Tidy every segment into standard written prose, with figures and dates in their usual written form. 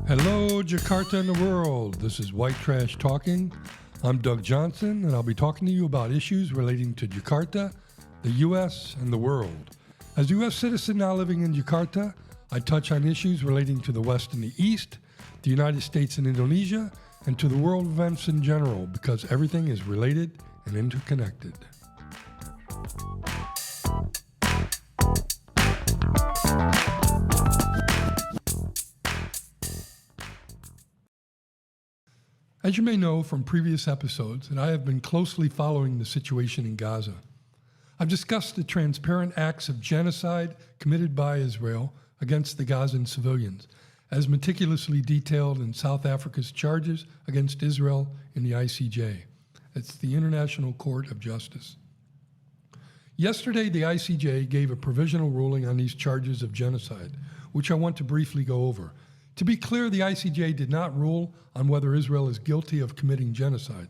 Hello, Jakarta and the world. This is White Trash Talking. I'm Doug Johnson, and I'll be talking to you about issues relating to Jakarta, the U.S., and the world. As a U.S. citizen now living in Jakarta, I touch on issues relating to the West and the East, the United States and Indonesia, and to the world events in general, because everything is related and interconnected. As you may know from previous episodes, that I have been closely following the situation in Gaza. I've discussed the transparent acts of genocide committed by Israel against the Gazan civilians, as meticulously detailed in South Africa's charges against Israel in the ICJ. It's the International Court of Justice. Yesterday, the ICJ gave a provisional ruling on these charges of genocide, which I want to briefly go over. To be clear, the ICJ did not rule on whether Israel is guilty of committing genocide.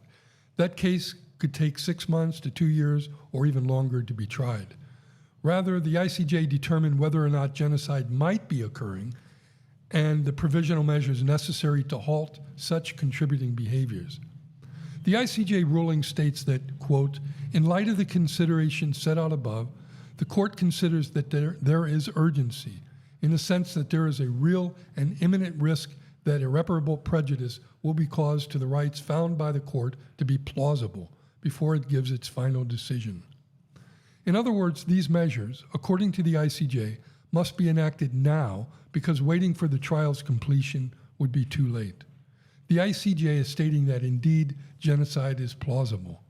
That case could take 6 months to 2 years or even longer to be tried. Rather, the ICJ determined whether or not genocide might be occurring and the provisional measures necessary to halt such contributing behaviors. The ICJ ruling states that, quote, in light of the considerations set out above, the court considers that there is urgency, in the sense that there is a real and imminent risk that irreparable prejudice will be caused to the rights found by the court to be plausible before it gives its final decision. In other words, these measures, according to the ICJ, must be enacted now because waiting for the trial's completion would be too late. The ICJ is stating that indeed genocide is plausible.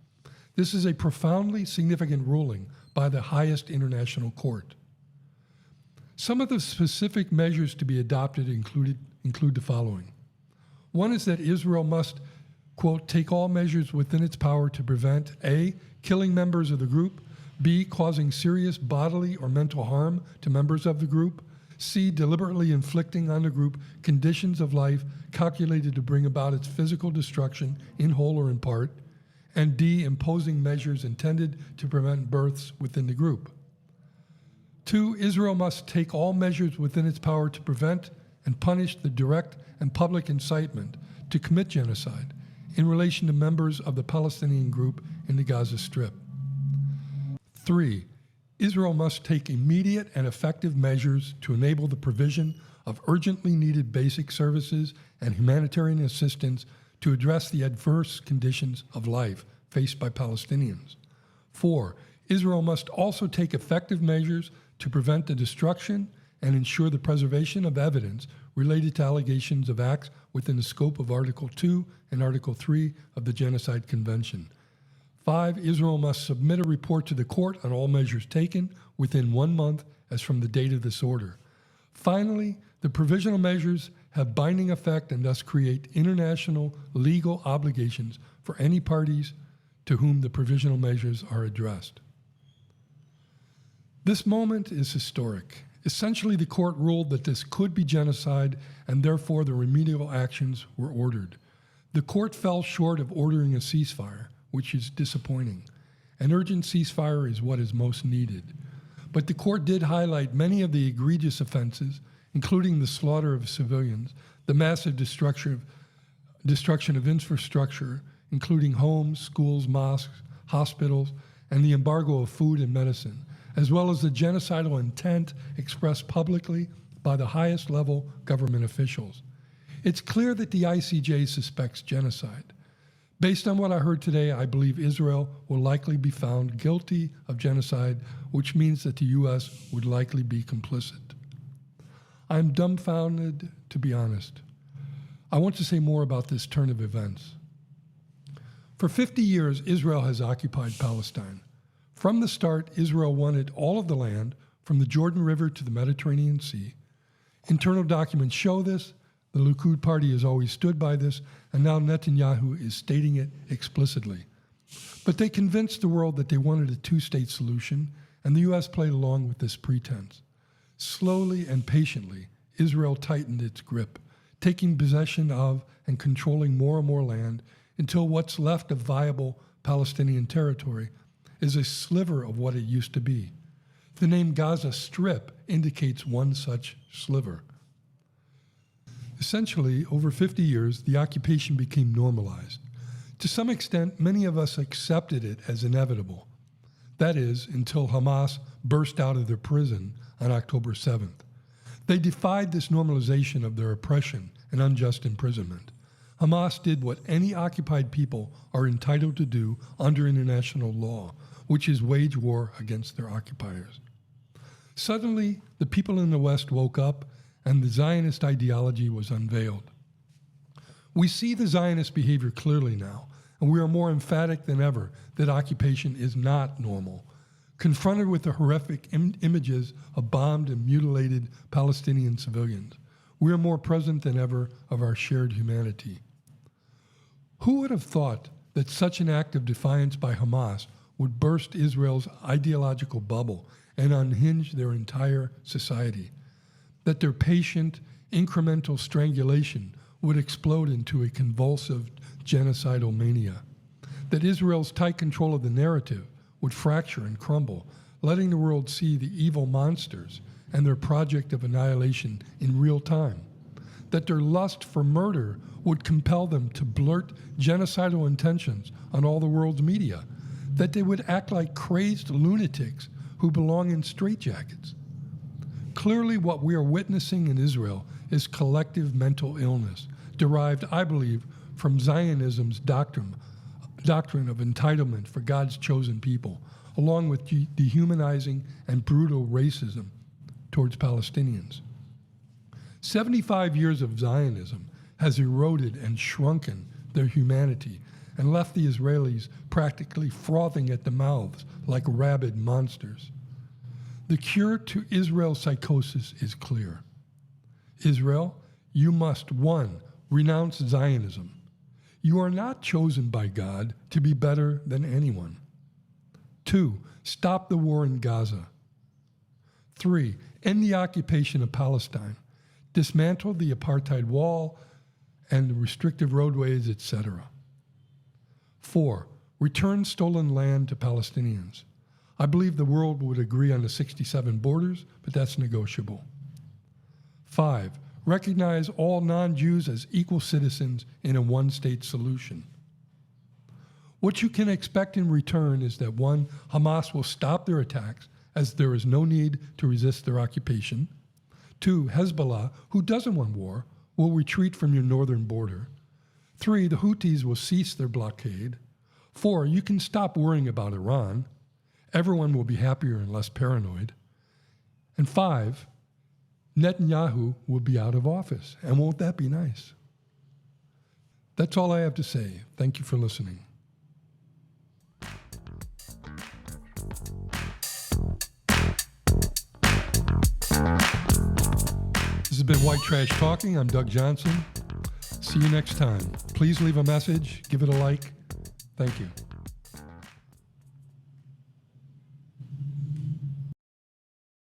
This is a profoundly significant ruling by the highest international court. Some of the specific measures to be adopted include the following. One is that Israel must, quote, take all measures within its power to prevent A, killing members of the group, B, causing serious bodily or mental harm to members of the group, C, deliberately inflicting on the group conditions of life calculated to bring about its physical destruction in whole or in part, and D, imposing measures intended to prevent births within the group. 2, Israel must take all measures within its power to prevent and punish the direct and public incitement to commit genocide in relation to members of the Palestinian group in the Gaza Strip. 3, Israel must take immediate and effective measures to enable the provision of urgently needed basic services and humanitarian assistance to address the adverse conditions of life faced by Palestinians. 4, Israel must also take effective measures to prevent the destruction and ensure the preservation of evidence related to allegations of acts within the scope of Article 2 and Article 3 of the Genocide Convention. 5, Israel must submit a report to the court on all measures taken within 1 month as from the date of this order. Finally, the provisional measures have binding effect and thus create international legal obligations for any parties to whom the provisional measures are addressed. This moment is historic. Essentially, the court ruled that this could be genocide and therefore the remedial actions were ordered. The court fell short of ordering a ceasefire, which is disappointing. An urgent ceasefire is what is most needed. But the court did highlight many of the egregious offenses, including the slaughter of civilians, the massive destruction of infrastructure, including homes, schools, mosques, hospitals, and the embargo of food and medicine, as well as the genocidal intent expressed publicly by the highest level government officials. It's clear that the ICJ suspects genocide. Based on what I heard today, I believe Israel will likely be found guilty of genocide, which means that the U.S. would likely be complicit. I'm dumbfounded, to be honest. I want to say more about this turn of events. For 50 years, Israel has occupied Palestine. From the start, Israel wanted all of the land from the Jordan River to the Mediterranean Sea. Internal documents show this. The Likud party has always stood by this, and now Netanyahu is stating it explicitly. But they convinced the world that they wanted a two-state solution, and the U.S. played along with this pretense. Slowly and patiently, Israel tightened its grip, taking possession of and controlling more and more land until what's left of viable Palestinian territory is a sliver of what it used to be. The name Gaza Strip indicates one such sliver. Essentially, over 50 years, the occupation became normalized. To some extent, many of us accepted it as inevitable. That is, until Hamas burst out of their prison on October 7th. They defied this normalization of their oppression and unjust imprisonment. Hamas did what any occupied people are entitled to do under international law, which is wage war against their occupiers. Suddenly, the people in the West woke up and the Zionist ideology was unveiled. We see the Zionist behavior clearly now, and we are more emphatic than ever that occupation is not normal. Confronted with the horrific images of bombed and mutilated Palestinian civilians, we are more present than ever of our shared humanity. Who would have thought that such an act of defiance by Hamas would burst Israel's ideological bubble and unhinge their entire society? That their patient, incremental strangulation would explode into a convulsive genocidal mania? That Israel's tight control of the narrative would fracture and crumble, letting the world see the evil monsters and their project of annihilation in real time? That their lust for murder would compel them to blurt genocidal intentions on all the world's media? That they would act like crazed lunatics who belong in straitjackets? Clearly, what we are witnessing in Israel is collective mental illness, derived, I believe, from Zionism's doctrine of entitlement for God's chosen people, along with dehumanizing and brutal racism towards Palestinians. 75 years of Zionism has eroded and shrunken their humanity and left the Israelis practically frothing at the mouths like rabid monsters. The cure to Israel's psychosis is clear. Israel, you must, 1, renounce Zionism. You are not chosen by God to be better than anyone. 2, stop the war in Gaza. 3, end the occupation of Palestine. Dismantle the apartheid wall and the restrictive roadways, etc. 4, return stolen land to Palestinians. I believe the world would agree on the 67 borders, but that's negotiable. 5, recognize all non-Jews as equal citizens in a one-state solution. What you can expect in return is that 1, Hamas will stop their attacks as there is no need to resist their occupation. 2, Hezbollah, who doesn't want war, will retreat from your northern border. 3, the Houthis will cease their blockade. 4, you can stop worrying about Iran. Everyone will be happier and less paranoid. And 5, Netanyahu will be out of office. And won't that be nice? That's all I have to say. Thank you for listening. This has been White Trash Talking. I'm Doug Johnson. See you next time. Please leave a message. Give it a like. Thank you.